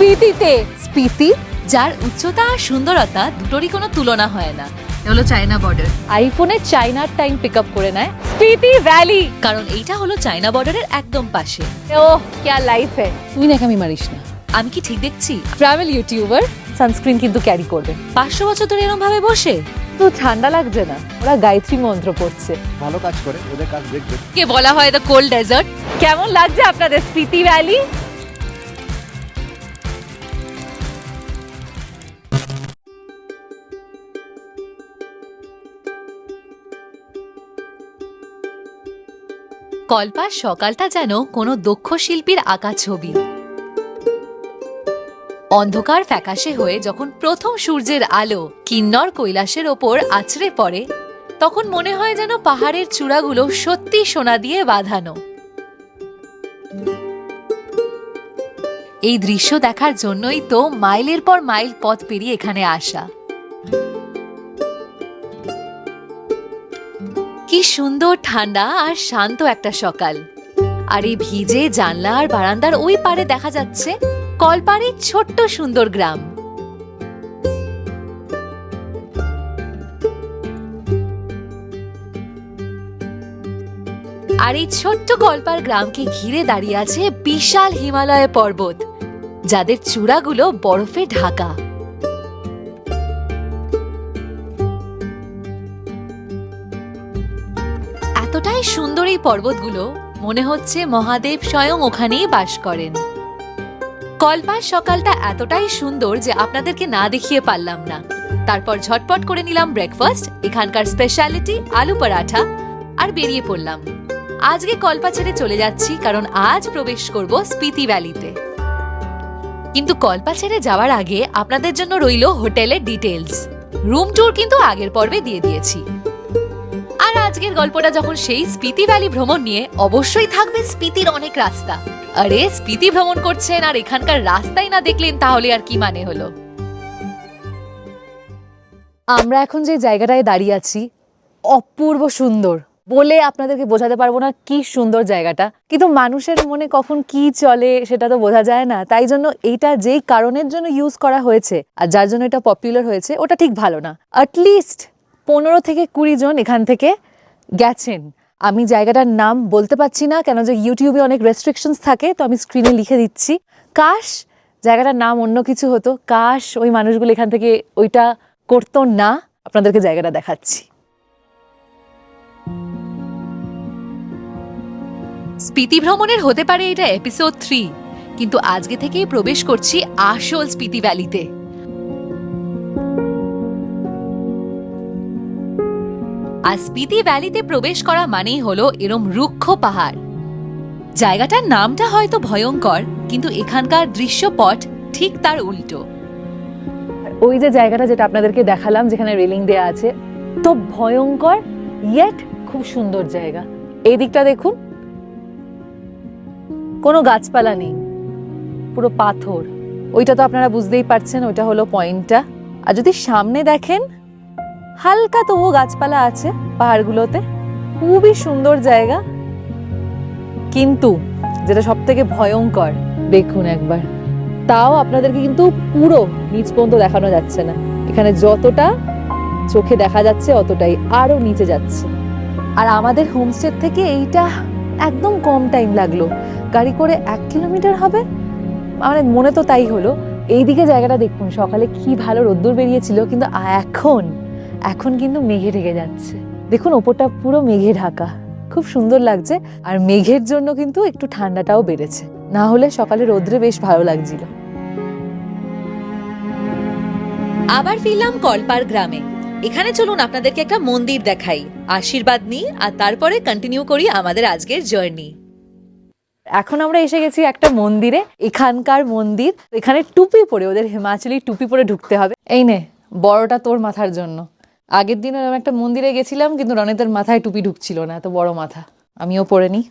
স্পিতিতে। স্পিতি, যার উচ্চতা আর সুন্দরতা দুটোরই কোনো তুলনা হয় না, হলো চায়না বর্ডার। আইফোনে চাইনার টাইম পিক আপ করে নেয়। স্পিতি ভ্যালি, কারণ এইটা হলো চায়না বর্ডারের একদম পাশে। ওহ क्या লাইফ है। তুই নাকামি মারিস না। আমি কি ঠিক দেখছি? ট্রাভেল ইউটিউবার, সানস্ক্রিন কিন্তু ক্যারি করবে। 500 বছর ধরে এরকম ভাবে বসে। তো ঠান্ডা লাগছে না? ওরা গায়ত্রী মন্ত্র পড়ছে। ভালো কাজ করে, ওদের কাজ দেখবে। কে বলা হয় দ্য কোল্ড ডেজার্ট। কেমন লাগছে আপনাদের স্পিতি ভ্যালি? কল্পার সকালটা যেন কোনো দক্ষ শিল্পীর আঁকা ছবি। অন্ধকার ফ্যাকাশে হয়ে যখন প্রথম সূর্যের আলো কিন্নর কৈলাসের ওপর আছড়ে পড়ে, তখন মনে হয় যেন পাহাড়ের চূড়াগুলো সত্যি সোনা দিয়ে বাঁধানো। এই দৃশ্য দেখার জন্যই তো মাইলের পর মাইল পথ পেরিয়ে এখানে আসা। কি সুন্দর ঠান্ডা আর শান্ত একটা সকাল। আর এই ভিজে জানলা আর বারান্দার ওই পারে দেখা যাচ্ছে কলপাড়ে ছোট্ট সুন্দর গ্রাম। আর এই ছোট্ট কলপার গ্রামকে ঘিরে দাঁড়িয়ে আছে বিশাল হিমালয় পর্বত, যাদের চূড়াগুলো বরফে ঢাকা। এতটাই সুন্দর এই পর্বতগুলো, মনে হচ্ছে মহাদেব স্বয়ং ওখানেই বাস করেন। কলপার সকালটা এতটাই সুন্দর যে আপনাদেরকে না দেখিয়ে পারলাম না। তারপর ঝটপট করে নিলাম ব্রেকফাস্ট, এখানকার স্পেশালিটি আলু পরাঠা, আর বেরিয়ে পড়লাম। আজকে কল্পা ছেড়ে চলে যাচ্ছি, কারণ আজ প্রবেশ করব স্পিতি ভ্যালিতে। কিন্তু কল্পা ছেড়ে যাওয়ার আগে আপনাদের জন্য রইল হোটেলের ডিটেলস। রুম ট্যুর কিন্তু আগের পর্বে দিয়ে দিয়েছি। আর আজকের গল্পটা যখন সেই স্পিতি ভ্যালি ভ্রমণ নিয়ে, অবশ্যই থাকবে স্পিতির অনেক রাস্তা। আরে স্পিতি ভ্রমণ করছেন আর এখানকার রাস্তাই না দেখলেন, তাহলে আর কি মানে হলো? আমরা এখন যে জায়গাটায় দাঁড়িয়ে আছি, অপূর্ব সুন্দর, বলে আপনাদেরকে বোঝাতে পারবো না কি সুন্দর জায়গাটা। কিন্তু মানুষের মনে কখন কি চলে সেটা তো বোঝা যায় না। তাই জন্য এইটা যেই কারণের জন্য ইউজ করা হয়েছে আর যার জন্য এটা পপুলার হয়েছে, ওটা ঠিক ভালো না। অ্যাটলিস্ট 15 থেকে 20 জন এখান থেকে গেছেন। আমি জায়গাটার নাম বলতে পারছি না, কেন যে ইউটিউবে অনেক রেস্ট্রিকশনস থাকে, তো আমি স্ক্রিনে লিখে দিচ্ছি। কাশ জায়গাটার নাম অন্য কিছু হতো, কাশ ওই মানুষগুলো এখান থেকে ওইটা করতো না। আপনাদেরকে জায়গাটা দেখাচ্ছি। স্পিতি ভ্রমণের হতে পারে এটা এপিসোড 3, কিন্তু আজকে থেকেই প্রবেশ করছি আসল স্পিতি ভ্যালিতে। আর স্পিতি ভ্যালিতে প্রবেশ করা মানেই হলো এরম রুক্ষ পাহাড়। জায়গাটার নামটা হয়তো ভয়ঙ্কর, কিন্তু এখানকার দৃশ্যপট ঠিক তার উল্টো। ওই যে জায়গাটা যেটা আপনাদেরকে দেখালাম, যেখানে রেলিং দেয়া আছে, তো ভয়ঙ্কর ইয়েট খুব সুন্দর জায়গা। এই দিকটা দেখুন, কোনো গাছপালা নেই, পুরো পাথর। ওইটা তো আপনারা বুঝতেই পারছেন, ওইটা হলো পয়েন্টটা। আর যদি সামনে দেখেন, হালকা তবুও গাছপালা আছে পাহাড়গুলোতে, খুবই সুন্দর জায়গা। কিন্তু যেটা সব থেকে ভয়ঙ্কর, দেখুন একবার, তাও আপনাদেরকে কিন্তু পুরো নিচ পর্যন্ত দেখানো যাচ্ছে না। এখানে যতটা চোখে দেখা যাচ্ছে অতটাই, আরো নিচে যাচ্ছে। আর আমাদের হোমস্টে থেকে এইটা একদম কম টাইম লাগলো, গাড়ি করে 1 কিলোমিটার হবে, আমার মনে তো তাই হলো। এইদিকে জায়গাটা দেখুন, সকালে কি ভালো রোদ্দুর বেরিয়েছিল, কিন্তু এখন কিন্তু মেঘে ঢেকে যাচ্ছে। দেখুন ওপরটা পুরো মেঘে ঢাকা, খুব সুন্দর লাগছে। আর মেঘের জন্য কিন্তু একটু ঠান্ডাটাও বেড়েছে, না হলে সকালে রোদ্রে বেশ ভালো লাগছিল। আবার ফিরলাম কলপার গ্রামে। এখানে চলুন আপনাদেরকে একটা মন্দির দেখাই, আশীর্বাদ নিই, আর তারপরে কন্টিনিউ করি আমাদের আজকের জার্নি। এখন আমরা এসে গেছি একটা মন্দিরে, এখানকার মন্দির। এখানে টুপি পরে, ওদের হিমাচলি টুপি পরে ঢুকতে হবে। এই নে, বড়টা তোর মাথার জন্য। আগের দিন আমি একটা মন্দিরে গেছিলাম, কিন্তু রনিতের মাথায় টুপি ঢুকছিল না, এত বড় মাথা। আমিও পরে নি।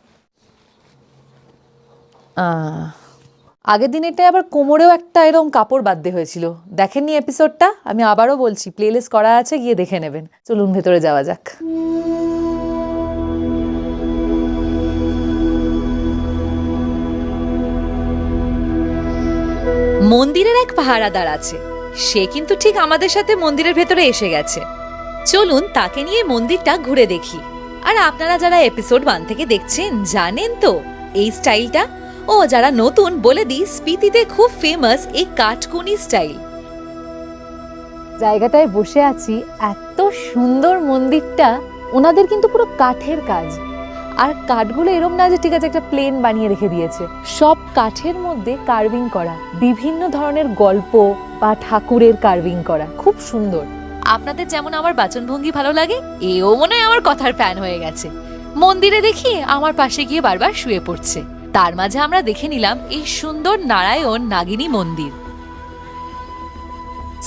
আগের দিন এটা আবার কোমরেও একটা এরকম কাপড় বাঁধতে হয়েছিল, দেখেননি এপিসোডটা? আমি আবারও বলছি, প্লেলিস্ট করা আছে, গিয়ে দেখে নেবেন। চলুন ভেতরে যাওয়া যাক। মন্দিরের এক পাহারাদার আছে, সে কিন্তু ঠিক আমাদের সাথে মন্দিরের ভেতরে এসে গেছে। চলুন তাকে নিয়ে মন্দিরটা ঘুরে দেখি। আর আপনারা যারা এপিসোড 1 থেকে দেখছেন জানেন তো এই স্টাইলটা। ও যারা নতুন বলে দিই, স্পিতিতে খুব ফেমাস এই কাঠকুনি স্টাইল। জায়গাটায় বসে আছি, এত সুন্দর মন্দিরটা। ওনাদের কিন্তু পুরো কাঠের কাজ, আর কাঠগুলো এরম না যে ঠিক আছে একটা প্লেন বানিয়ে রেখে দিয়েছে, সব কাঠের মধ্যে কার্ভিং করা, বিভিন্ন ধরনের গল্প বা ঠাকুরের কার্ভিং করা, খুব সুন্দর। আপনাদের যেমন আমার বাচনভঙ্গি ভালো লাগে, এও মনে হয় আমার কথার ফ্যান হয়ে গেছে। মন্দিরে দেখি আমার পাশে গিয়ে বারবার শুয়ে পড়ছে। তার মাঝে আমরা দেখে নিলাম এই সুন্দর নারায়ণ নাগিনী মন্দির।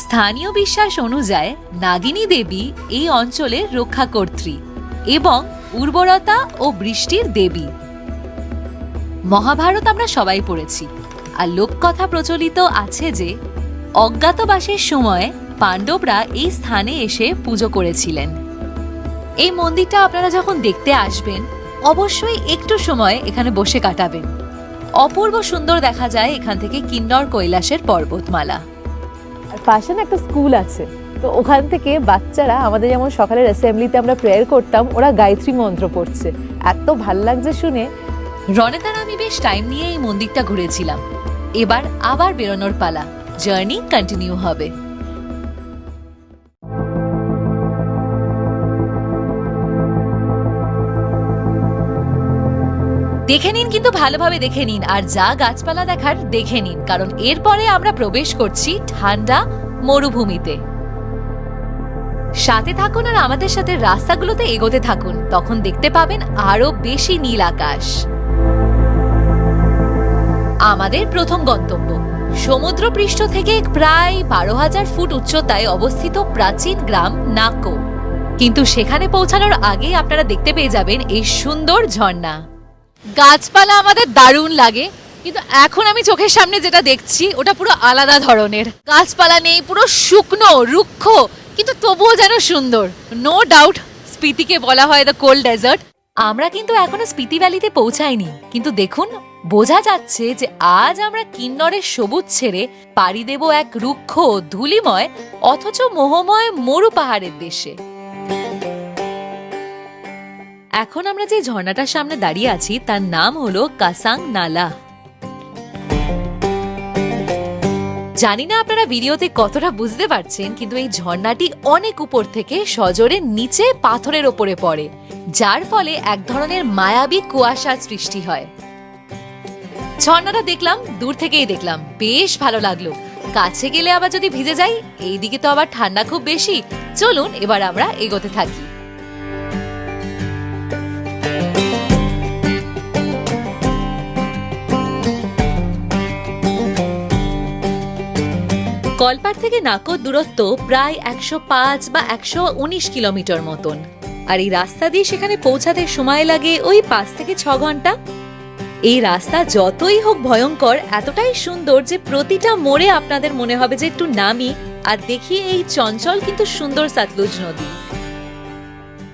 স্থানীয় বিশ্বাস অনুযায়ী নাগিনী দেবী এই অঞ্চলের রক্ষাকর্ত্রী এবং উর্বরতা ও বৃষ্টির দেবী। মহাভারত আমরা সবাই পড়েছি, আর লোককথা প্রচলিত আছে যে অজ্ঞাতবাসের সময় পাণ্ডবরা এই স্থানে এসে পুজো করেছিলেন। এই মন্দিরটা আপনারা যখন দেখতে আসবেন অবশ্যই একটু সময় এখানে বসে কাটাবেন। অপূর্ব সুন্দর দেখা যায় এখান থেকে কিন্নর কৈলাসের পর্বতমালা। আর পাশে না একটা স্কুল আছে, তো ওখান থেকে বাচ্চারা, আমাদের যেমন সকালের অ্যাসেম্বলিতে আমরা প্রেয়ার করতাম, ওরা গায়ত্রী মন্ত্র পড়ছে, এত ভাল লাগছে শুনে। রনেতার আমি বেশ টাইম নিয়ে এই মন্দিরটা ঘুরেছিলাম। এবার আবার বেরোনোর পালা, জার্নি কন্টিনিউ হবে। দেখে নিন, কিন্তু ভালোভাবে দেখে নিন, আর যা গাছপালা দেখার দেখে নিন, কারণ এরপরে আমরা প্রবেশ করছি ঠান্ডা মরুভূমিতে। সাথে থাকুন আর আমাদের সাথে রাস্তাগুলোতে এগোতে থাকুন, তখন দেখতে পাবেন আরো বেশি নীল আকাশ। আমাদের প্রথম গন্তব্য সমুদ্রপৃষ্ঠ থেকে প্রায় 12,000 ফুট উচ্চতায় অবস্থিত প্রাচীন গ্রাম নাকো। কিন্তু সেখানে পৌঁছানোর আগে আপনারা দেখতে পেয়ে যাবেন এই সুন্দর ঝর্ণা। গাছপালা আমাদের দারুণ লাগে, কিন্তু এখন আমি চোখের সামনে যেটা দেখছি ওটা পুরো আলাদা ধরনের। গাছপালা নেই, পুরো শুকনো রুক্ষ, কিন্তু তবুও যেন সুন্দর। নো ডাউট স্পিতিকে বলা হয় দ্য কোল্ড ডেজার্ট। আমরা কিন্তু এখনো স্পিতি ভ্যালিতে পৌঁছাইনি, কিন্তু দেখুন বোঝা যাচ্ছে যে আজ আমরা কিন্নরের সবুজ ছেড়ে পাড়ি দেব এক রুক্ষ ধূলিময় অথচ মোহময় মরু পাহাড়ের দেশে। এখন আমরা যে ঝর্ণাটার সামনে দাঁড়িয়ে আছি তার নাম হলো কাসাং নালা। জানি না আপনারা ভিডিওতে কতটা বুঝতে পারছেন, কিন্তু এই ঝর্ণাটি অনেক উপর থেকে সজোরে নিচে পাথরের ওপরে পড়ে, যার ফলে এক ধরনের মায়াবী কুয়াশার সৃষ্টি হয়। ঝর্ণাটা দেখলাম, দূর থেকেই দেখলাম, বেশ ভালো লাগলো। কাছে গেলে আবার যদি ভিজে যাই, এইদিকে তো আবার ঠান্ডা খুব বেশি। চলুন এবার আমরা এগোতে থাকি। কলপাড় থেকে নাকোর দূরত্ব প্রায় 105 বা 119 কিলোমিটার মতন, আর এই রাস্তা দিয়ে সেখানে পৌঁছাতে সময় লাগে ওই 5 থেকে 6 ঘন্টা। এই রাস্তা যতই হোক ভয়ঙ্কর, এতটাই সুন্দর যে প্রতিটা মোড়ে আপনাদের মনে হবে যে একটু নামি আর দেখি এই চঞ্চল কিন্তু সুন্দর সতলুজ নদী।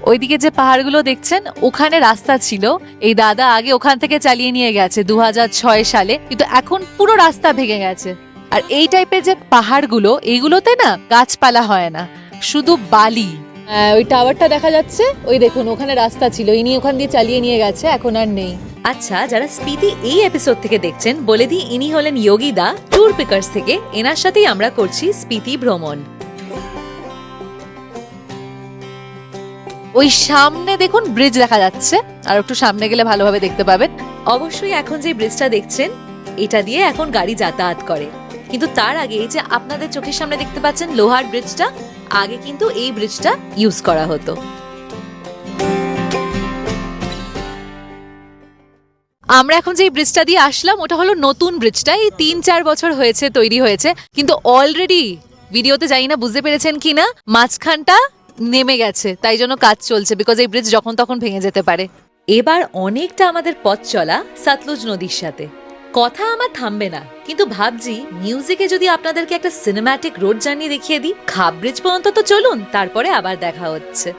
ওইদিকে যে পাহাড়গুলো দেখছেন ওখানে রাস্তা ছিল, এই দাদা আগে ওখান থেকে চালিয়ে নিয়ে গেছে 2006 সালে, কিন্তু এখন পুরো রাস্তা ভেঙে গেছে। আর এই টাইপের যে পাহাড়গুলো, এইগুলোতে না গাছপালা হয় না, শুধু বালি। ওই টাওয়ারটা দেখা যাচ্ছে, ওই দেখুন ওখানে রাস্তা ছিল, ইনি ওখান দিয়ে চালিয়ে নিয়ে গেছে, এখন আর নেই। আচ্ছা, যারা স্পিতি এই এপিসোড থেকে দেখছেন বলে দিই, ইনি হলেন যোগীদা ট্যুর পিকার্স থেকে। এনার সাথেই আমরা করছি স্পিতি ভ্রমণ। ওই সামনে দেখুন ব্রিজ দেখা যাচ্ছে, আর একটু সামনে গেলে ভালোভাবে দেখতে পাবেন। অবশ্যই এখন যে ব্রিজটা দেখছেন এটা দিয়ে এখন গাড়ি যাতায়াত করে, কিন্তু তার আগে এই যে আপনাদের চোখের সামনে দেখতে পাচ্ছেন লোহার ব্রিজটা, আগে কিন্তু এই ব্রিজটা ইউজ করা হতো। আমরা এখন যে ব্রিজটা দিয়ে আসলাম ওটা হলো নতুন ব্রিজটা, এই 3-4 বছর হয়েছে তৈরি হয়েছে, কিন্তু অলরেডি ভিডিওতে জানি না বুঝতে পেরেছেন কিনা, মাঝখানটা নেমে গেছে, তাই জন্য কাজ চলছে, বিকজ এই ব্রিজ যখন তখন ভেঙে যেতে পারে। এবার অনেকটা আমাদের পথ চলা সতলুজ নদীর সাথে। কথা আমার থামবে না, কিন্তু ভাবছি মিউজিকে যদি আপনাদেরকে একটা সিনেম্যাটিক রোড জার্নি দেখিয়ে দিই। খাব ব্রিজ পর্যন্ত তো চলুন, তারপরে আবার দেখা হচ্ছে।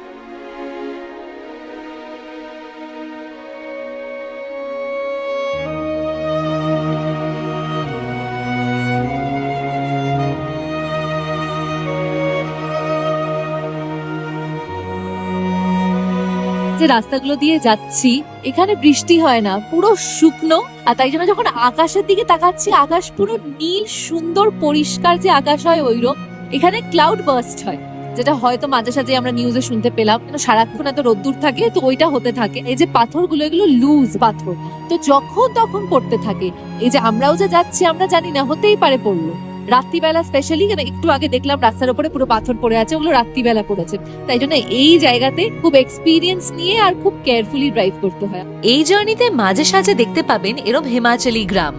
যে রাস্তাগুলো দিয়ে যাচ্ছি এখানে বৃষ্টি হয় না, পুরো শুকনো। আর তাই জন্য যখন আকাশের দিকে তাকাচ্ছি, আকাশ পুরো নীল, সুন্দর পরিষ্কার যে আকাশ হয় ওইরকম। এখানে ক্লাউড বার্স্ট হয়, যেটা হয়তো মাঝে সাঝে আমরা নিউজে শুনতে পেলাম, কিন্তু সারাক্ষণ এত রোদ্দুর থাকে তো ওইটা হতে থাকে। এই যে পাথরগুলো, এগুলো লুজ পাথর, তো যখন তখন পড়তে থাকে। এই যে আমরাও যে যাচ্ছি আমরা জানি না, হতেই পারে পড়লো রাত্রিবেলা, স্পেশালি একটু আগে দেখলাম রাস্তার উপরে পুরো পাথর পড়ে আছে, ওগুলো রাত্রিবেলা পড়েছে। তাই জন্য এই জায়গাতে খুব এক্সপিরিয়েন্স নিয়ে আর খুব কেয়ারফুলি ড্রাইভ করতে হয়। এই জার্নিতে মাঝে সাঝে দেখতে পাবেন এরম হিমাচলি গ্রাম,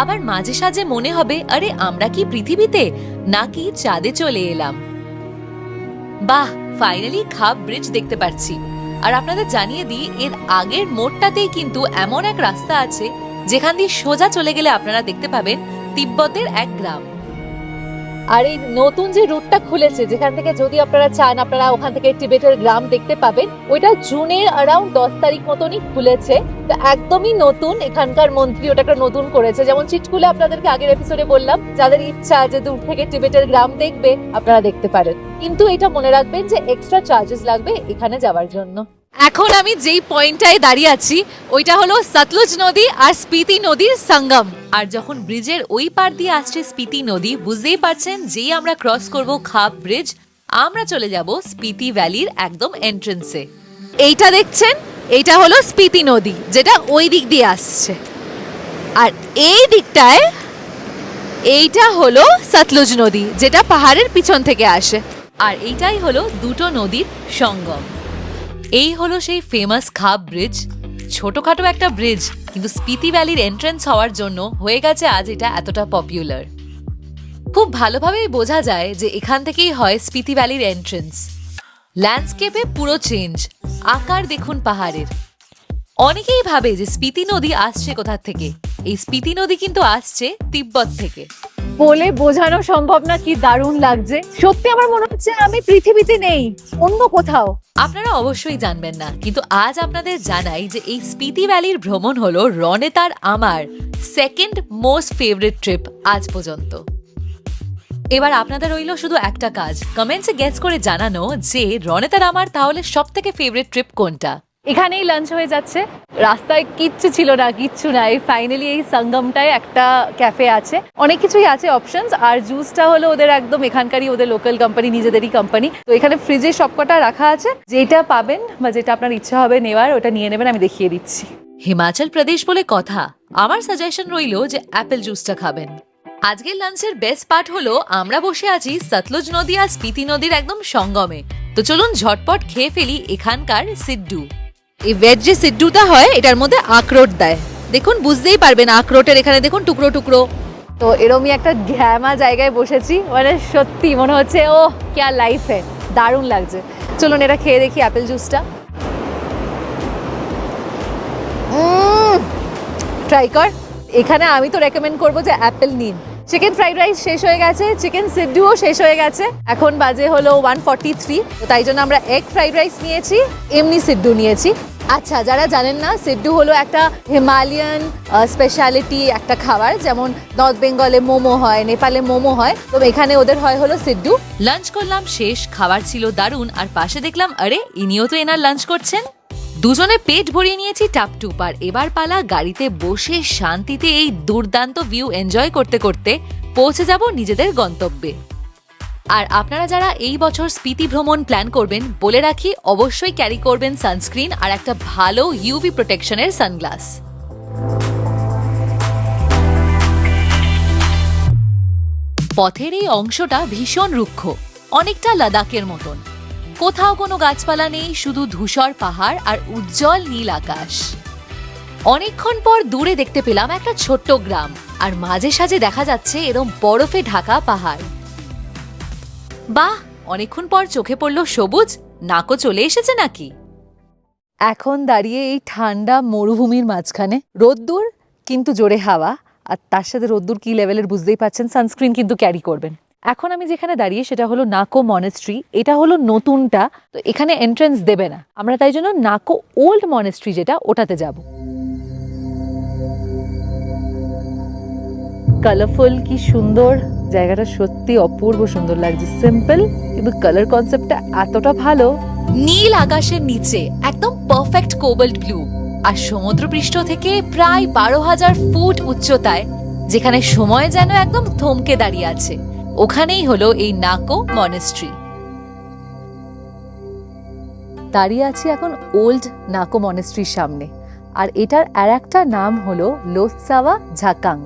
আবার মাঝে সাঝে মনে হবে আরে আমরা কি পৃথিবীতে নাকি চাঁদে চলে এলাম। বাহ, ফাইনালি খাব ব্রিজ দেখতে পাচ্ছি। আর আপনাদের জানিয়ে দিই, এর আগের মোড়টাতেই কিন্তু এমন এক রাস্তা আছে যেখান দিয়ে সোজা চলে গেলে আপনারা দেখতে পাবেন তিব্বতের এক গ্রাম। আর এই নতুন যে রুটটা খুলেছে, যেখান থেকে যদি আপনারা চান আপনারা ওখান থেকে টিবেটের গ্রাম দেখতে পাবেন, ওইটা জুনের অ্যারাউন্ড 10 তারিখ মতনই খুলেছে। তো একদমই নতুন, এখানকার মন্ত্রী ওটাকে নতুন করেছে। যেমন চিটকুলে আপনাদেরকে আগের এপিসোডে বললাম, যাদের ইচ্ছা যে দূর থেকে টিবেটের গ্রাম দেখবে আপনারা দেখতে পারেন, কিন্তু এটা মনে রাখবেন যে এক্সট্রা চার্জেস লাগবে এখানে যাওয়ার জন্য। এখন আমি যেই পয়েন্টটায় দাঁড়িয়ে আছি ওইটা হলো সতলুজ নদী আর স্পিতি নদীর সঙ্গম। আর যখন ব্রিজের ওই পার দিয়ে আসছে স্পিতি নদী, বুঝতেই পারছেন যেই আমরা ক্রস করব খাব ব্রিজ, আমরা চলে যাব স্পিতি ভ্যালির একদম এন্ট্রেন্সে। এইটা দেখছেন, এইটা হলো স্পিতি নদী, যেটা ওই দিক দিয়ে আসছে। আর এই দিকটায় এইটা হলো সতলুজ নদী, যেটা পাহাড়ের পিছন থেকে আসে। আর এইটাই হলো দুটো নদীর সঙ্গম। এই হলো সেই ফেমাস খাব ব্রিজ। ছোটখাটো একটা ব্রিজ, কিন্তু স্পিতি ভ্যালির এন্ট্রেন্স হওয়ার জন্য হয়ে গেছে আজ এটা এতটা পপুলার। খুব ভালোভাবেই বোঝা যায় যে এখান থেকেই হয় স্পিতি ভ্যালির এন্ট্রেন্স। ল্যান্ডস্কেপে পুরো চেঞ্জ, আকার দেখুন পাহাড়ের। অনেকেই ভাবে যে স্পিতি নদী আসছে কোথা থেকে। এই স্পিতি নদী কিন্তু আসছে তিব্বত থেকে। বলে বোঝানো সম্ভব না, কি দারুণ লাগছে। সত্যি আমার মনে হচ্ছে আমি পৃথিবীতে নেই, অন্য কোথাও। আপনারা অবশ্যই জানবেন না, কিন্তু আজ আপনাদের জানাই যে এই স্পিতি ভ্যালির ভ্রমণ হলো রনেতার আমার সেকেন্ড মোস্ট ফেভারিট ট্রিপ আজ পর্যন্ত। এবার আপনাদের রইল শুধু একটা কাজ, কমেন্টসে গেস করে জানানো যে রনেতার আমার তাহলে সব থেকে ফেভারিট ট্রিপ কোনটা। এখানেই লাঞ্চ হয়ে যাচ্ছে, রাস্তায় কিচ্ছু ছিল না, কিচ্ছু নাই। ফাইনালি এই সঙ্গমটায় একটা ক্যাফে আছে, অনেক কিছুই আছে অপশনস। আর জুসটা হলো ওদের একদম এখানকারই, ওদের লোকাল কোম্পানি, নিজেদেরই কোম্পানি। তো এখানে ফ্রিজে সবকটা রাখা আছে, যেটা পাবেন বা যেটা আপনার ইচ্ছা হবে নেওয়ার ওটা নিয়ে নেবেন, আমি দেখিয়ে দিচ্ছি। হিমাচল প্রদেশ বলে কথা, আমার সাজেশন রইল যে অ্যাপেল জুসটা খাবেন। আজকের লাঞ্চের বেস্ট পার্ট হলো আমরা বসে আছি সতলুজ নদী আর স্পিতি নদীর একদম সঙ্গমে। তো চলুন ঝটপট খেয়ে ফেলি এখানকার সিড্ডু। এই ভেজ যে সিড্ডুটা হয় এটার মধ্যে আখরোট দেয়, দেখুন বুঝতেই পারবেন আখরোটের এখানে দেখুন টুকরো টুকরো। তো এরমই একটা ঘ্যামা জায়গায় বসেছি, মানে সত্যি মনে হচ্ছে ও ক্যা লাইফ হ্যায়, দারুণ লাগছে। চলুন এটা খেয়ে দেখি অ্যাপেল জুসটা। ট্রাই কর। এখানে আমি তো রেকমেন্ড করবো যে অ্যাপেল নিন। চিকেন ফ্রাইড রাইস শেষ হয়ে গেছে, চিকেন সিড্ডুও শেষ হয়ে গেছে, এখন বাজে হলো 1:43। তো তাই জন্য আমরা এগ ফ্রাইড রাইস নিয়েছি, এমনি সিড্ডু নিয়েছি। আচ্ছা, যারা জানেন না, সিড্ডু হলো একটা হিমালয়ান স্পেশালিটি একটা খাবার, যেমন নর্থ বেঙ্গলে মোমো হয়, নেপালে মোমো হয়, তো এখানে ওদের হয় হলো সিড্ডু। লাঞ্চ করলাম শেষ, খাবার ছিল দারুণ। আর পাশে দেখলাম আরে ইনিও তো এনার লাঞ্চ করছেন। দুজনে পেট ভরিয়ে নিয়েছি টাপটুপ। আর এবার পালা গাড়িতে বসে শান্তিতে এই দুর্দান্ত ভিউ এনজয় করতে করতে পৌঁছে যাব নিজেদের গন্তব্যে। আর আপনারা যারা এই বছর স্পিতি ভ্রমণ প্ল্যান করবেন, বলে রাখি অবশ্যই ক্যারি করবেন সানস্ক্রিন আর একটা ভালো ইউভি প্রোটেকশনের সানগ্লাস। পথের এই অংশটা ভীষণ রুক্ষ, অনেকটা লাদাখের মতন। কোথাও কোনো গাছপালা নেই, শুধু ধূসর পাহাড় আর উজ্জ্বল নীল আকাশ। অনেকক্ষণ পর দূরে দেখতে পেলাম একটা ছোট্ট গ্রাম, আর মাঝে সাঝে দেখা যাচ্ছে এরম বরফে ঢাকা পাহাড়। বাহ, অনেকক্ষণ পর চোখে পড়লো সবুজ। নাকও চলে এসেছে নাকি? এখন দাঁড়িয়ে এই ঠান্ডা মরুভূমির মাঝখানে, রোদ্দুর কিন্তু জোরে হাওয়া, আর তার সাথে রোদ্দুর কি লেভেলের বুঝতেই পাচ্ছেন। সানস্ক্রিন কিন্তু ক্যারি করবেন। এখন আমি যেখানে দাঁড়িয়ে সেটা হলো নাকো মনেস্ট্রি, এটা হলো নতুনটা, তো এখানে এন্ট্রেন্স দেবে না, আমরা তাই জন্য নাকো ওল্ড মনেস্ট্রি যেটা ওটাতে যাব। কালারফুল, কি সুন্দর জায়গাটা, সত্যি অপূর্ব সুন্দর লাগছে। সিম্পল কিন্তু কালার কনসেপ্টটা এতটা ভালো নীল আকাশের নিচে একদম পারফেক্ট কোবাল্ট ব্লু, আর সমুদ্রপৃষ্ঠ থেকে প্রায় 12,000 ফুট উচ্চতায়, যেখানে সময় যেন একদম থমকে দাঁড়িয়ে আছে, ওখানেই হলো এই নাকো মনেস্ট্রি। দাঁড়িয়ে আছি এখন ওল্ড নাকো মনেস্ট্রির সামনে, আর এটার আর একটা নাম হলো লোসাওয়া ঝাকাং।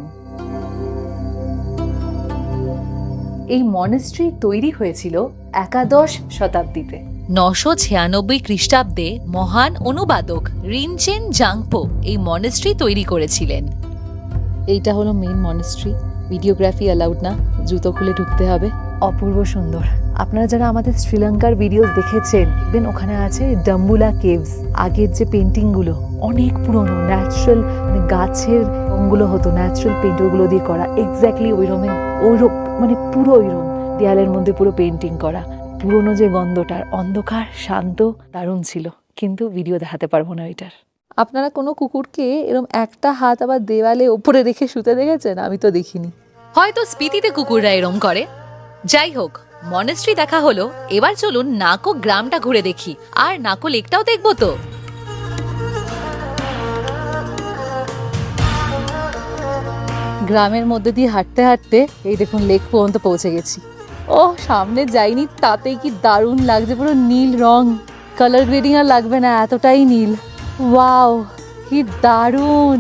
এই মনেস্ট্রি তৈরি হয়েছিল 11 শতাব্দীতে। 996 খ্রিস্টাব্দে মহান অনুবাদক রিনচেন জাংপো এই মনেস্ট্রি তৈরি করেছিলেন। এইটা হলো মেইন মনেস্ট্রি। ভিডিওগ্রাফি অ্যালাউড না, জুতো খুলে ঢুকতে হবে। অপূর্ব সুন্দর। আপনারা যারা আমাদের শ্রীলঙ্কার ভিডিওস দেখেছেন, দেখবেন ওখানে আছে ডাম্বুলা কেভস। আগের যে পেন্টিং গুলো অনেক পুরনো, ন্যাচারাল গাছের রঙগুলো হতো, ন্যাচারাল পেন্টগুলো দিয়ে করা, এক্স্যাক্টলি ওইরকম মানে পুরো ওইরকম দেয়ালের মধ্যে পুরো পেন্টিং করা। পুরনো যে গন্ধটার, অন্ধকার, শান্ত, দারুণ ছিল। কিন্তু ভিডিও দেখাতে পারবো না ওইটার। আপনারা কোনো কুকুরকে এরকম একটা হাত আবার দেওয়ালে ওপরে রেখে শুতে দেখেছেন? আমি তো দেখিনি। হয়তো স্পিতিতে কুকুররা এরম করে। যাই হোক, মনেস্ট্রি দেখা হলো, এবার চলুন নাকো গ্রামটা ঘুরে দেখি, আর নাকো লেকটাও দেখবো তো। গ্রামের মধ্যে দিয়ে হাঁটতে হাঁটতে এই দেখুন লেক পর্যন্ত পৌঁছে গেছি। ও সামনে যাইনি, তাতেই কি দারুণ লাগছে, পুরো নীল রং। কালার গ্রেডিং আর লাগবে না, এতটাই নীল। ওয়াও, কি দারুণ।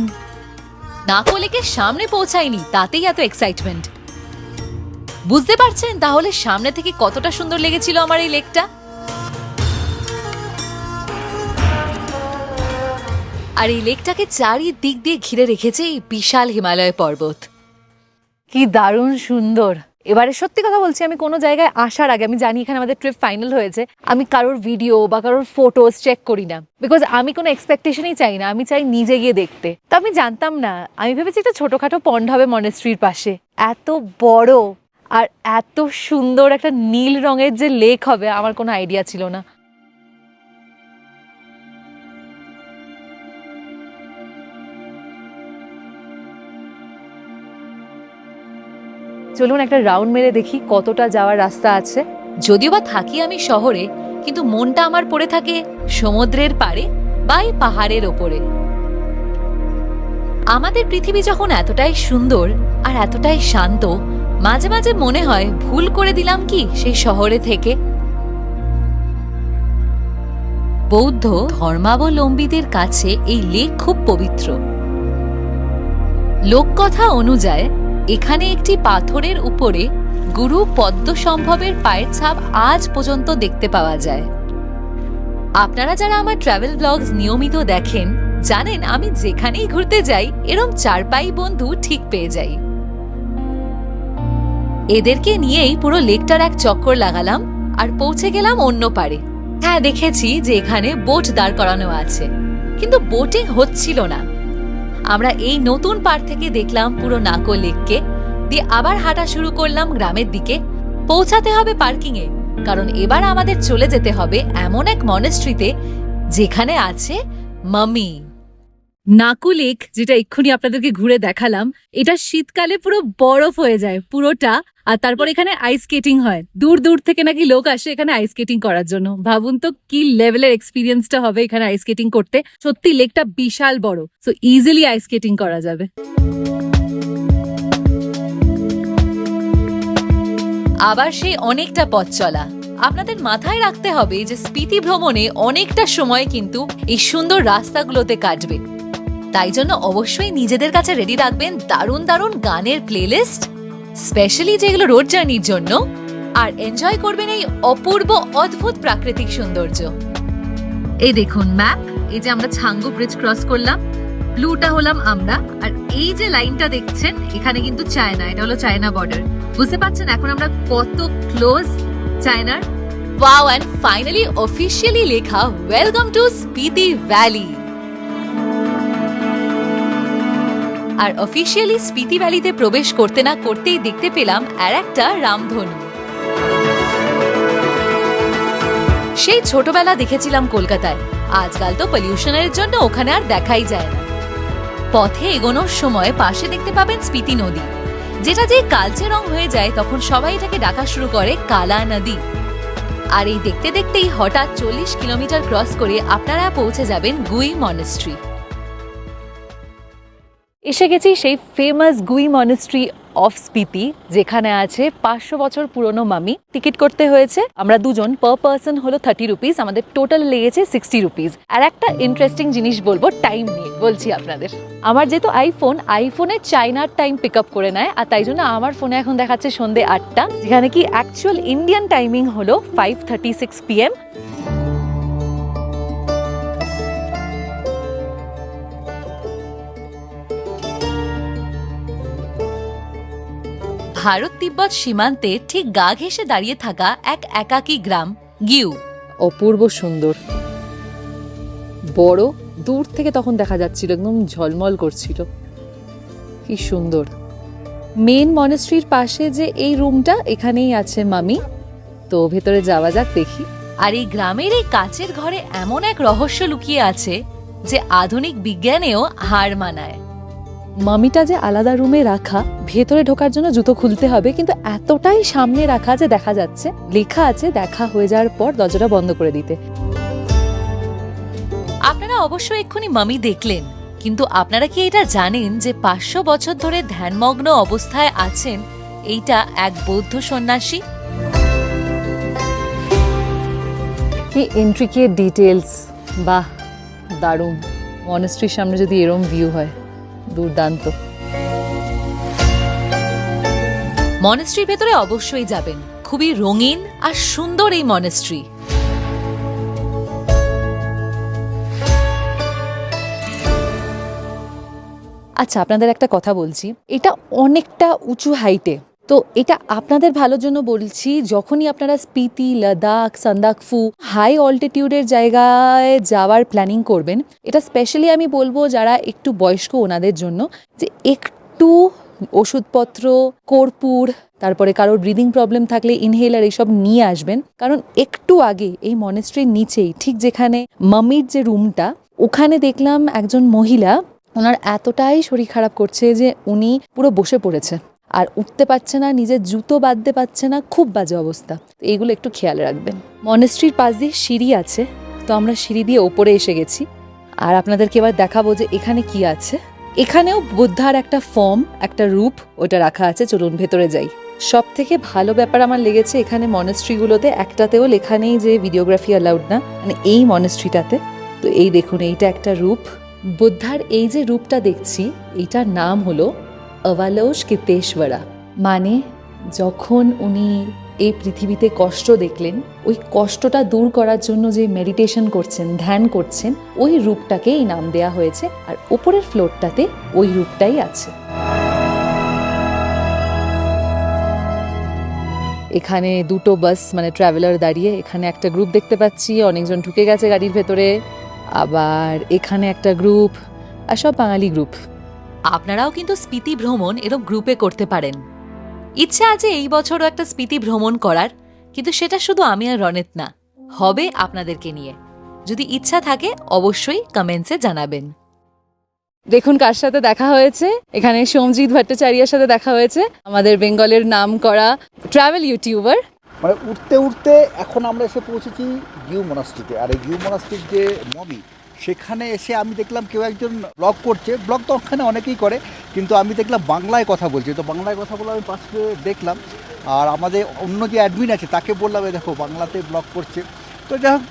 নাকো লেকের সামনে পৌঁছায়নি, তাতেই এত এক্সাইটমেন্ট। বুঝতে পারছেন তাহলে সামনে থেকে কতটা সুন্দর লেগেছিল আমার এই লেকটা। আর এই লেকটাকে চারিদিক দিয়ে ঘিরে রেখেছে এই বিশাল হিমালয় পর্বত। কি দারুণ সুন্দর। এবারে সত্যি কথা বলছি, আমি কোনো জায়গায় আসার আগে, আমি জানি এখানে আমাদের ট্রিপ ফাইনাল হয়েছে, আমি কারোর ভিডিও বা কারোর ফটোস চেক করি না, বিকজ আমি কোনো এক্সপেকটেশনই চাই না, আমি চাই নিজে গিয়ে দেখতে। তো আমি জানতাম না, আমি ভেবেছি একটা ছোটখাটো পন্ড হবে মনেস্ট্রির পাশে। এত বড় আর এত সুন্দর একটা নীল রঙের যে লেক হবে, আমার কোনো আইডিয়া ছিল না। চলুন একটা রাউন্ড মেরে দেখি কতটা যাওয়ার রাস্তা আছে। যদিও বা থাকি আমি শহরে, কিন্তু মনটা আমার পড়ে থাকে সমুদ্রের পাড়ে বা এই পাহাড়ের ওপরে। আমাদের পৃথিবী যখন এতটাই সুন্দর আর এতটাই শান্ত, মাঝে মাঝে মনে হয় ভুল করে দিলাম কি সেই শহরে থেকে। বৌদ্ধ ধর্মাবলম্বীদের কাছে এই লেক খুব পবিত্র। লোককথা অনুযায়ী এখানে একটি পাথরের উপরে গুরু পদ্মসম্ভবের পায়ের ছাপ আজ পর্যন্ত দেখতে পাওয়া যায়। আপনারা যারা আমার ট্রাভেল ব্লগস নিয়মিত দেখেন, জানেন আমি যেখানেই ঘুরতে যাই এরম চারপাই বন্ধু ঠিক পেয়ে যাই। এদেরকে নিয়েই পুরো লেকটার এক চক্কর লাগালাম আর পৌঁছে গেলাম অন্য পারে। হ্যাঁ, দেখেছি যে এখানে বোট দাঁড় করানো আছে, কিন্তু বোটিং হচ্ছিল না। আমরা এই নতুন পার থেকে দেখলাম পুরো নাকো লেককে, দিয়ে আবার হাঁটা শুরু করলাম গ্রামের দিকে। পৌঁছাতে হবে পার্কিং এ, কারণ এবার আমাদের চলে যেতে হবে এমন এক মনেস্ট্রিতে যেখানে আছে মামি। নাকো লেক, যেটা এক্ষুনি আপনাদেরকে ঘুরে দেখালাম, এটা শীতকালে পুরো বরফ হয়ে যায় পুরোটা, আর তারপর এখানে আইস স্কেটিং হয়। দূর দূর থেকে নাকি লোক আসে এখানে আইস স্কেটিং করার জন্য। ভাবুন তো কি লেভেলের এক্সপিরিয়েন্সটা হবে এখানে আইস স্কেটিং করতে। সত্যি লেকটা বিশাল বড়, সো ইজিলি আইস স্কেটিং করা যাবে। আবার সেই অনেকটা পথ চলা। আপনাদের মাথায় রাখতে হবে যে স্পিতি ভ্রমণে অনেকটা সময় কিন্তু এই সুন্দর রাস্তাগুলোতে কাটবে। তাই জন্য অবশ্যই নিজেদের কাছে রেডি রাখবেন দারুণ দারুণ গানের প্লেলিস্ট, স্পেশালি যেগুলো রোড জার্নির জন্য, আর এনজয় করবেন এই অপূর্ব অদ্ভুত প্রাকৃতিক সৌন্দর্য। এই দেখুন ম্যাপ, এই যে আমরা ছাঙ্গু ব্রিজ ক্রস করলাম, ব্লুটা হলাম আমরা, আর এই যে লাইনটা দেখছেন এখানে কিন্তু চায়না, এটা হলো চায়না বর্ডার। বুঝতে পারছেন এখন আমরা কত ক্লোজ চায়নার। ওয়াও, এন্ড ফাইনালি অফিশিয়ালি লেখা ওয়েলকাম টু স্পিতি ভ্যালি। আর অফিশিয়ালি স্পিতি ভ্যালিতে প্রবেশ করতে না করতেই দেখতে পেলাম আর একটা রামধনু। সেই ছোটবেলা দেখেছিলাম কলকাতায়, আজকাল তো পলিউশনের জন্য ওখানে আর দেখাই যায় না। পথে এগোনোর সময় পাশে দেখতে পাবেন স্পিতি নদী, যেটা যে কালচে রং হয়ে যায় তখন সবাই এটাকে ডাকা শুরু করে কালা নদী। আর এই দেখতে দেখতেই হঠাৎ 40 কিলোমিটার ক্রস করে আপনারা পৌঁছে যাবেন গুই মনেস্ট্রি। এসে গেছি সেই ফেমাস গুই মনেস্ট্রি অফ স্পিতি, যেখানে আছে 500 বছর পুরনো মামি। টিকিট করতে হয়েছে, আমরা দুজন পার পার্সন হলো 30 রুপিস, আমাদের টোটাল লেগেছে 60 রুপিস। আর একটা ইন্টারেস্টিং জিনিস বলবো, টাইম নিয়ে বলছি আপনাদের। আমার যেহেতু আইফোনে চাইনার টাইম পিক আপ করে নেয়, আর তাই জন্য আমার ফোনে এখন দেখাচ্ছে সন্ধ্যে 8টা, যেখানে কি অ্যাকচুয়াল ইন্ডিয়ান টাইমিং হলো 5:36 PM। ভারত তিব্বত সীমান্তে ঠিক গা ঘেঁষে দাঁড়িয়ে থাকা এক একাকী গ্রাম গিউ। অপূর্ব সুন্দর, বড়, দূর থেকে তখন দেখা যাচ্ছিল, একদম ঝলমল করছিল, কি সুন্দর। মেন মনেস্ট্রির পাশে যে এই রুমটা, এখানেই আছে মামি, তো ভেতরে যাওয়া যাক, দেখি। আর এই গ্রামের এই কাচের ঘরে এমন এক রহস্য লুকিয়ে আছে যে আধুনিক বিজ্ঞানেও হার মানায়। মামিটা যে আলাদা রুমে রাখা, ভেতরে ঢোকার জন্য জুতো খুলতে হবে, কিন্তু এতটাই সামনে রাখা যে দেখা যাচ্ছে, লেখা আছে দেখা হয়ে যাওয়ার পর দরজাটা বন্ধ করে দিতে। আপনারা অবশ্যই এক্ষুনি মামি দেখলেন, কিন্তু আপনারা কি এটা জানেন যে 500 বছর ধরে ধ্যানমগ্ন অবস্থায় আছেন এইটা এক বৌদ্ধ সন্ন্যাসী? কি ইন্ট্রিকেট ডিটেলস, বাহ, দারুণ। মনেস্ট্রির সামনে যদি এরম ভিউ হয়, দুর্দান্ত। মনেস্ট্রির ভেতরে অবশ্যই যাবেন, খুবই রঙিন আর সুন্দর এই মনেস্ট্রি। আচ্ছা, আপনাদের একটা কথা বলছি, এটা অনেকটা উঁচু হাইটে, তো এটা আপনাদের ভালোর জন্য বলছি। যখনই আপনারা স্পিতি, লাদাখ, সান্দাকফু হাই অল্টিটিউডের জায়গায় যাওয়ার প্ল্যানিং করবেন, এটা স্পেশালি আমি বলবো যারা একটু বয়স্ক ওনাদের জন্য, যে একটু ওষুধপত্র, কর্পূর, তারপরে কারোর ব্রিদিং প্রবলেম থাকলে ইনহেলার, এইসব নিয়ে আসবেন। কারণ একটু আগে এই মনেস্ট্রির নিচেই, ঠিক যেখানে মামির যে রুমটা, ওখানে দেখলাম একজন মহিলা, ওনার এতটাই শরীর খারাপ করছে যে উনি পুরো বসে পড়েছে, আর উঠতে পারছে না, নিজের জুতো বাঁধতে পারছে না, খুব বাজে অবস্থা। এইগুলো একটু খেয়াল রাখবেন। মনেস্ট্রির পাশ দিয়ে সিঁড়ি আছে, তো আমরা সিঁড়ি দিয়ে ওপরে এসে গেছি। আর আপনাদেরকে এবার দেখাবো যে এখানে কি আছে। এখানেও বুদ্ধার একটা ফর্ম, একটা রূপ, ওটা রাখা আছে। চলুন ভেতরে যাই। সব থেকে ভালো ব্যাপার আমার লেগেছে, এখানে মনেস্ট্রিগুলোতে একটাতেও লেখা নেই যে ভিডিওগ্রাফি অ্যালাউড না, মানে এই মনেস্ট্রিটাতে। তো এই দেখুন, এইটা একটা রূপ বুদ্ধার। এই যে রূপটা দেখছি, এইটার নাম হলো অবলোকইতেশ্বরা, মানে যখন উনি এই পৃথিবীতে কষ্ট দেখলেন, ওই কষ্টটা দূর করার জন্য যে মেডিটেশন করছেন, ধ্যান করছেন, ওই রূপটাকে এই নাম দেয়া হয়েছে। আর উপরের ফ্লোরটাতে ওই রূপটাই আছে। এখানে দুটো বাস, মানে ট্রাভেলার দাঁড়িয়ে, এখানে একটা গ্রুপ দেখতে পাচ্ছি, অনেকজন ঢুকে গেছে গাড়ির ভেতরে, আবার এখানে একটা গ্রুপ, আর সব বাঙালি গ্রুপ। আপনারাও কিন্তু স্পিতি ভ্রমণ এরকম গ্রুপে করতে পারেন। ইচ্ছা আছে এই বছরও একটা স্পিতি ভ্রমণ করার, কিন্তু সেটা শুধু আমি আর রনেত না, হবে আপনাদেরকে নিয়ে। যদি ইচ্ছা থাকে অবশ্যই কমেন্টসে জানাবেন। দেখুন কার সাথে দেখা হয়েছে, এখানে সোমজিৎ ভট্টাচার্যের সাথে দেখা হয়েছে, আমাদের বেঙ্গলের নাম করা ট্রাভেল ইউটিউবার। মানে উঠতে উঠতে এখন আমরা এসে পৌঁছেছি গিউ মনাস্ট্রিতে। আর এই গিউ মনাস্ট্রির যে মমি, সেখানে এসে আমি দেখলাম কেউ একজন ব্লগ করছে। ব্লগ তো ওখানে অনেকেই করে, কিন্তু আমি দেখলাম বাংলায় কথা বলছে। তো বাংলায় কথা বলে আমি পাশে দেখলাম, আর আমাদের অন্য যে অ্যাডমিন আছে তাকে বললাম, দেখো বাংলাতে ব্লগ করছে। তো যাই হোক,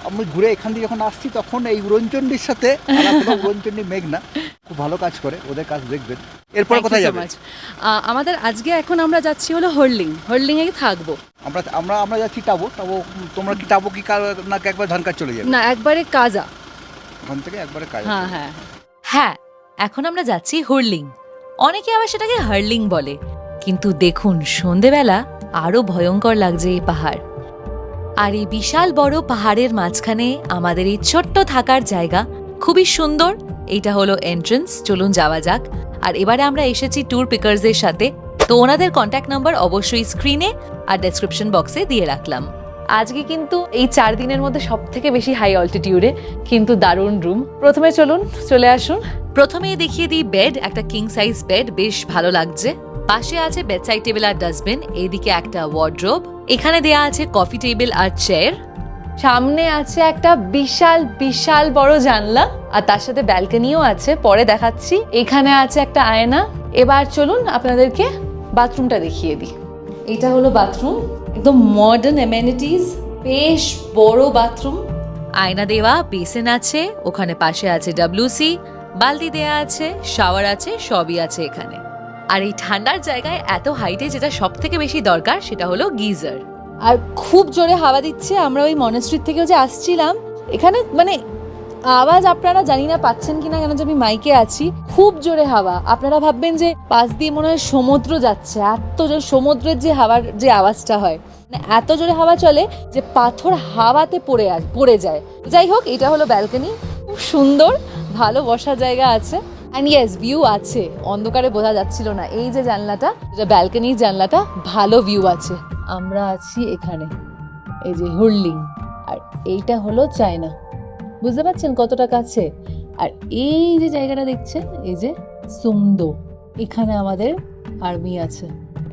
আমি ঘুরে এখান দিয়ে যখন আসছি, তখন এই উড়নচণ্ডীর সাথে, উড়নচণ্ডী মেঘনা খুব ভালো কাজ করে, ওদের কাজ দেখবেন। এরপরে কোথায় যাবে? আমাদের আজকে এখন আমরা যাচ্ছি হলো হর্লিং এ থাকবো। আমরা যাচ্ছি টাবো। তোমরা কি টাবো কি না একবার ধানকাজ চলে যাবে? না, একবারে কাজা, ওখান থেকে একবারে কাজ। হ্যাঁ হ্যাঁ হ্যাঁ, এখন আমরা যাচ্ছি হুরলিং। অনেকে আবার সেটাকে হার্লিং বলে, কিন্তু দেখুন সন্ধেবেলা আরো ভয়ঙ্কর লাগছে এই পাহাড়। আর এই বিশাল বড় পাহাড়ের মাঝখানে আমাদের এই ছোট্ট থাকার জায়গা, খুবই সুন্দর। এইটা হলো এন্ট্রান্স, চলুন যাওয়া যাক। আর এবারে আমরা এসেছি ট্যুর পিকার্সের সাথে, তো ওনাদের কন্ট্যাক্ট নাম্বার অবশ্যই স্ক্রিনে আর ডেসক্রিপশন বক্সে দিয়ে রাখলাম। আজকে কিন্তু এই 4 দিনের মধ্যে সব থেকে বেশি হাই অল্টিটিউডে, কিন্তু দারুণ রুম। প্রথমে চলুন, চলে আসুন। প্রথমে দেখিয়ে দিই বেড, একটা কিং সাইজ বেড, বেশ ভালো লাগছে। পাশে আছে বেডসাইড টেবিল আর ডাস্টবিন, এইদিকে একটা ওয়ার্ড্রোব, এখানে দেয়া আছে কফি টেবিল আর চেয়ার। সামনে আছে একটা বিশাল বিশাল বড় জানলা, আর তার সাথে ব্যালকনিও আছে, পরে দেখাচ্ছি। এখানে আছে একটা আয়না। এবার চলুন আপনাদেরকে বাথরুমটা দেখিয়ে দিই। এটা হলো বাথরুম, একদম মডার্ন অ্যামেনিটিস, বেশ বড় বাথরুম। আয়না দেওয়া, বেসিন আছে, ওখানে পাশে আছে WC, বালতি দেয়া আছে, শাওয়ার আছে, সবই আছে এখানে। আর এই ঠান্ডার জায়গায় এত হাইটে যেটা সব থেকে বেশি দরকার সেটা হলো গিজার। আর খুব জোরে হাওয়া দিচ্ছে। আমরা ওই মনেস্ট্রির থেকেও যে আসছিলাম, এখানে মানে আওয়াজ আপনারা জানি না পাচ্ছেন কিনা, কেন যে আমি মাইকে আছি, খুব জোরে হাওয়া। আপনারা ভাববেন যে পাশ দিয়ে মনে হয় সমুদ্র যাচ্ছে, এত জোর সমুদ্রের যে হাওয়ার যে আওয়াজটা হয়, মানে এত জোরে হাওয়া চলে যে পাথর হাওয়াতে পড়ে যায়। যাই হোক, এটা হলো ব্যালকনি, খুব সুন্দর, ভালো বসার জায়গা আছে। অ্যান্ড ইয়েস, ভিউ আছে, অন্ধকারে বোঝা যাচ্ছিল না। এই যে জানলাটা, যেটা ব্যালকনির জানলাটা, ভালো ভিউ আছে। আমরা আছি এখানে, এই যে হুরলিং, আর এইটা হলো চায়না। বুঝতে পারছেন কতটা কাছে? আর এই যে জায়গাটা দেখছেন, এই যে সুমদো, এখানে আমাদের আর্মি আছে,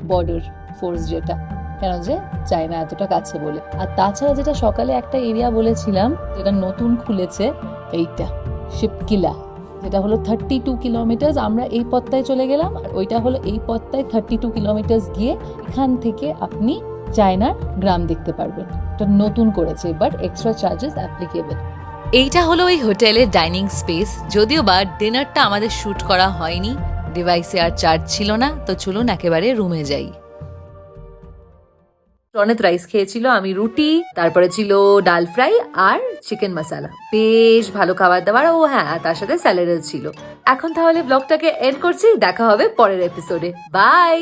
বর্ডার ফোর্স, যেটা কেন যে চায়না এতটা কাছে বলে। আর তাছাড়া যেটা সকালে একটা এরিয়া বলেছিলাম, যেটা নতুন খুলেছে, এইটা শিপকিলা, যেটা হলো 32 কিলোমিটার। আমরা এই পথটায় চলে গেলাম, আর ওইটা হলো এই পথটায় 32 কিলোমিটার গিয়ে এখান থেকে আপনি চায়নার গ্রাম দেখতে পারবেন। এটা নতুন করেছে, বাট এক্সট্রা চার্জেস অ্যাপ্লিকেবল। এইটা হলো ওই হোটেলের ডাইনিং স্পেস। যদিও বা ডিনারটা আমাদের শুট করা হয়নি, ডিভাইসে আর চার্জ ছিল না, তো চলুন একেবারে রুমে যাই। রনেত রাইস খেয়েছিল, আমি রুটি, তারপরে ছিল ডাল ফ্রাই আর চিকেন মশলা। বেশ ভালো খাবার দাবার। ও হ্যাঁ, তার সাথে স্যালাডও ছিল। এখন তাহলে ব্লগটাকে এন্ড করছি, দেখা হবে পরের এপিসোডে। বাই।